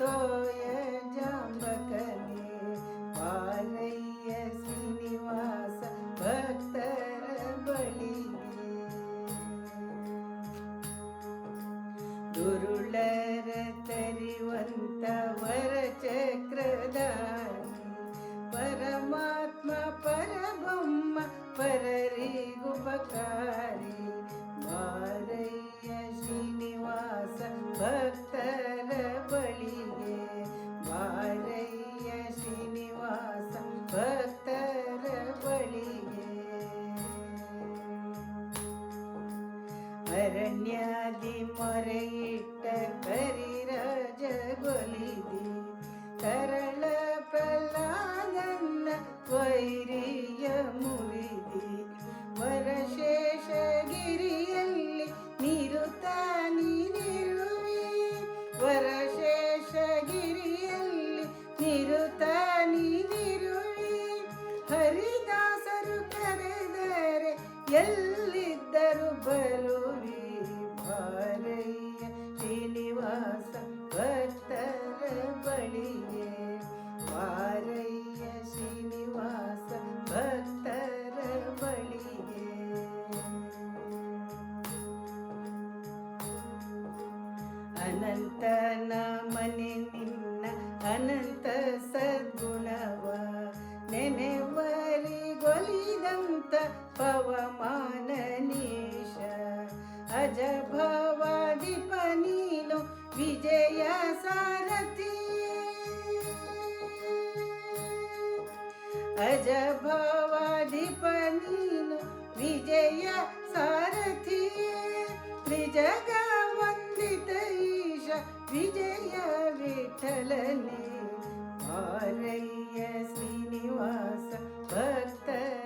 ತೋಯ ಜಾಂಬಕನೇ ಬಾರಯ್ಯ ಶ್ರೀನಿವಾಸ ಭಕ್ತರ ಬಳಿಗೆ. ದುರುಳರ ತರಿವಂತ ವರ ಚಕ್ರಧಾರಿ ಪರಮಾತ್ಮ ಪರಬ್ರಹ್ಮ ಪರರಿಗುಪಕಾರಿ ಬಾರಯ್ಯ ಶ್ರೀನಿವಾಸ ಭಕ್ತರ ಬಳಿಗೆ. ಬಾರಯ್ಯ ಶ್ರೀನಿವಾಸ ಭಕ್ತರ ಬಳಿಗೆ. ಅರಣ್ಯಾದಿ ಮೊರೆಯಿಟ್ಟ ಕರಿರಾಜ ಗೊಲಿದಿ ಕರಳ ಪ್ರಹ್ಲಾದನ್ನ ವೈರಿಯ ಮುರಿದಿ. ವರಶೇಷಗಿರಿಯಲ್ಲಿ ನಿರುತಾ ನೀನಿರುವಿ. ವರಶೇಷಗಿರಿಯಲ್ಲಿ ನಿರುತಾ ನೀನಿರುವಿ. ಹರಿದಾಸರು ಕರೆದರೆ ಎಲ್ಲಿದ್ದರು ಬರುವಿ. ಬಾರಯ್ಯ ಶ್ರೀನಿವಾಸ ಭಕ್ತರ ಬಳಿಗೆ. ಬಾರಯ್ಯ ಶ್ರೀನಿವಾಸ ಭಕ್ತರ ಬಳಿಗೆ. ಅನಂತನ ಮನೆ ನಿನ್ನ ಅನಂತ ಸದ್ಗುಣವ ನೆನೆವರಿಗೊಲಿದಂತ ಪವಮಾನ ನೀಶ. ಅಜಭವಾದಿಪ ನೀನು ವಿಜಯ ಸಾರಥಿ. ಅಜಭವಾದಿಪ ನೀನು ವಿಜಯ ಸಾರಥಿ. ತ್ರಿಜಗ ವಂದಿತ ಈಶ ವಿಜಯ ವಿಠಲನೇ. ಬಾರಯ್ಯ ಶ್ರೀನಿವಾಸ ಭಕ್ತರ